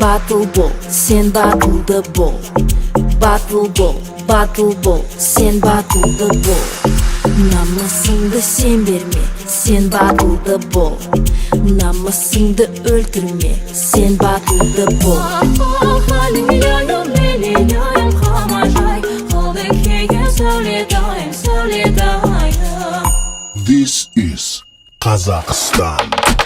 Батыл бол, сен батылды бол. Батыл бол, сен батылды бол. Намысыңды сен берме, сен батылды бол. Намысыңды өлтірме, сен батылды бол. This is Kazakhstan.